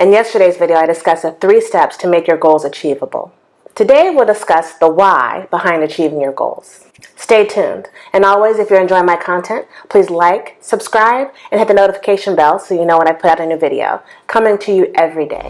In yesterday's video, I discussed the 3 steps to make your goals achievable. Today, we'll discuss the why behind achieving your goals. Stay tuned. And always, if you're enjoying my content, please like, subscribe, and hit the notification bell so you know when I put out a new video, coming to you every day.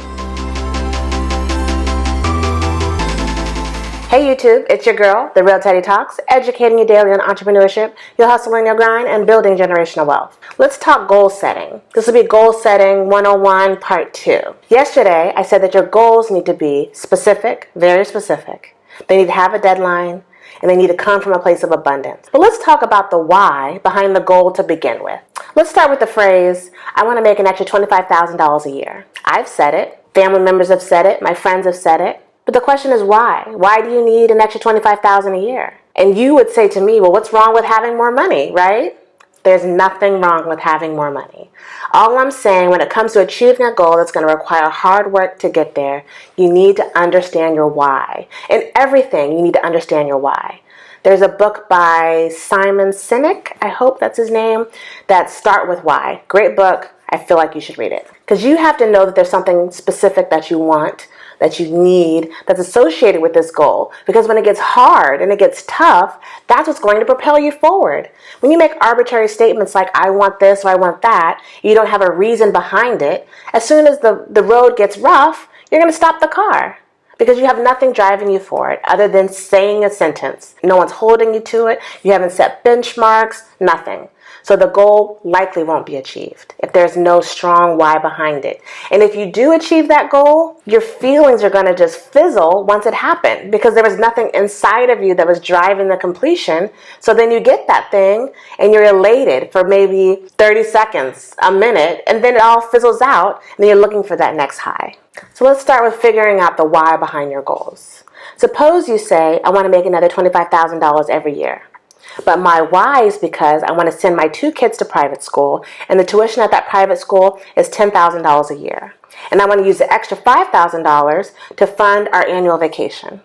Hey YouTube, it's your girl, The Real Teddy Talks, educating you daily on entrepreneurship, your hustle and your grind, and building generational wealth. Let's talk goal setting. This will be Goal Setting 101 Part 2. Yesterday, I said that your goals need to be specific, very specific. They need to have a deadline, and they need to come from a place of abundance. But let's talk about the why behind the goal to begin with. Let's start with the phrase, I want to make an extra $25,000 a year. I've said it, family members have said it, my friends have said it. But the question is why? Why do you need an extra $25,000 a year? And you would say to me, well, what's wrong with having more money, right? There's nothing wrong with having more money. All I'm saying, when it comes to achieving a goal that's going to require hard work to get there, you need to understand your why. In everything, you need to understand your why. There's a book by Simon Sinek, I hope that's his name, that Start With Why. Great book. I feel like you should read it. Because you have to know that there's something specific that you want, that you need, that's associated with this goal. Because when it gets hard and it gets tough, that's what's going to propel you forward. When you make arbitrary statements like, I want this or I want that, you don't have a reason behind it, as soon as the road gets rough, you're going to stop the car. Because you have nothing driving you forward other than saying a sentence. No one's holding you to it. You haven't set benchmarks, nothing. So the goal likely won't be achieved if there's no strong why behind it. And if you do achieve that goal, your feelings are going to just fizzle once it happened because there was nothing inside of you that was driving the completion. So then you get that thing and you're elated for maybe 30 seconds, a minute, and then it all fizzles out and then you're looking for that next high. So let's start with figuring out the why behind your goals. Suppose you say, I want to make another $25,000 every year. But my why is because I want to send my 2 kids to private school, and the tuition at that private school is $10,000 a year. And I want to use the extra $5,000 to fund our annual vacation.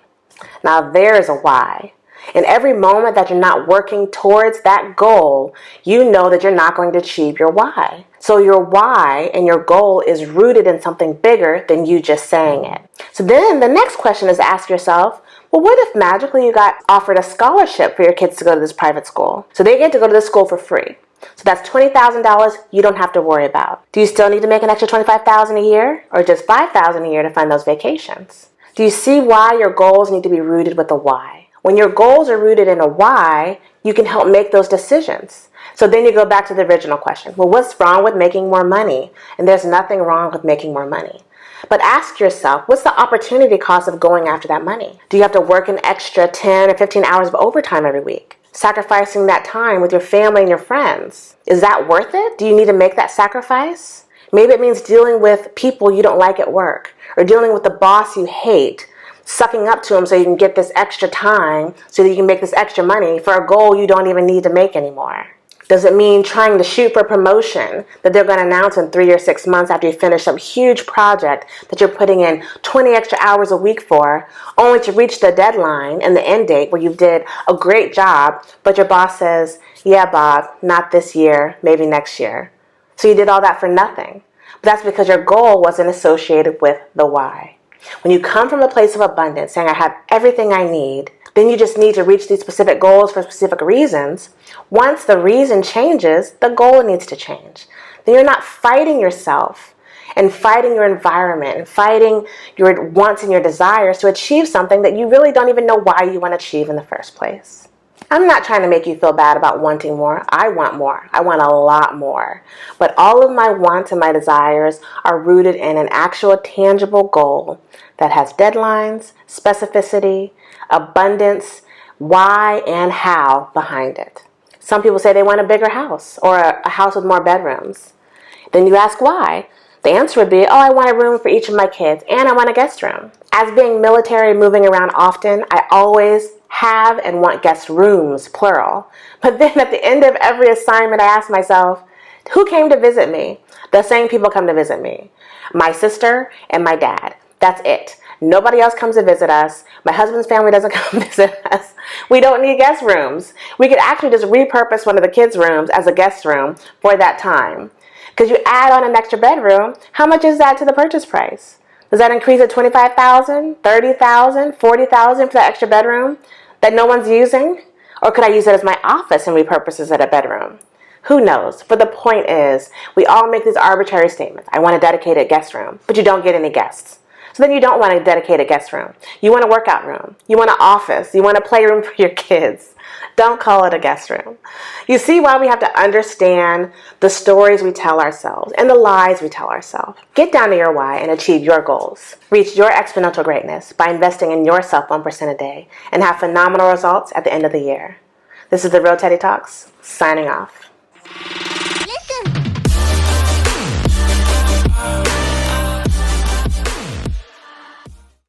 Now there's a why. In every moment that you're not working towards that goal, you know that you're not going to achieve your why. So your why and your goal is rooted in something bigger than you just saying it. So then the next question is to ask yourself, well, what if magically you got offered a scholarship for your kids to go to this private school? So they get to go to this school for free. So that's $20,000 you don't have to worry about. Do you still need to make an extra $25,000 a year or just $5,000 a year to fund those vacations? Do you see why your goals need to be rooted with a why? When your goals are rooted in a why, you can help make those decisions. So then you go back to the original question. Well, what's wrong with making more money? And there's nothing wrong with making more money. But ask yourself, what's the opportunity cost of going after that money? Do you have to work an extra 10 or 15 hours of overtime every week? Sacrificing that time with your family and your friends. Is that worth it? Do you need to make that sacrifice? Maybe it means dealing with people you don't like at work, or dealing with the boss you hate, sucking up to them so you can get this extra time, so that you can make this extra money for a goal you don't even need to make anymore. Does it mean trying to shoot for a promotion that they're going to announce in 3 or 6 months after you finish some huge project that you're putting in 20 extra hours a week for, only to reach the deadline and the end date where you did a great job, but your boss says, yeah, Bob, not this year, maybe next year. So you did all that for nothing. But that's because your goal wasn't associated with the why. When you come from a place of abundance, saying I have everything I need, then you just need to reach these specific goals for specific reasons. Once the reason changes, the goal needs to change. Then you're not fighting yourself and fighting your environment and fighting your wants and your desires to achieve something that you really don't even know why you want to achieve in the first place. I'm not trying to make you feel bad about wanting more. I want more. I want a lot more. But all of my wants and my desires are rooted in an actual tangible goal that has deadlines, specificity, abundance, why and how behind it. Some people say they want a bigger house or a house with more bedrooms. Then you ask why. The answer would be, oh, I want a room for each of my kids and I want a guest room. As being military, moving around often, I always have and want guest rooms, plural. But then at the end of every assignment, I ask myself, who came to visit me? The same people come to visit me. My sister and my dad. That's it. Nobody else comes to visit us. My husband's family doesn't come visit us. We don't need guest rooms. We could actually just repurpose one of the kids' rooms as a guest room for that time. Because you add on an extra bedroom, how much is that to the purchase price? Does that increase at $25,000, $30,000, $40,000 for that extra bedroom that no one's using? Or could I use it as my office and repurpose it as a bedroom? Who knows? But the point is, we all make these arbitrary statements. I want a dedicated guest room, but you don't get any guests. So then you don't want a dedicated guest room. You want a workout room. You want an office. You want a playroom for your kids. Don't call it a guest room. You see why we have to understand the stories we tell ourselves and the lies we tell ourselves. Get down to your why and achieve your goals. Reach your exponential greatness by investing in yourself 1% a day and have phenomenal results at the end of the year. This is The Real Teddy Talks, signing off.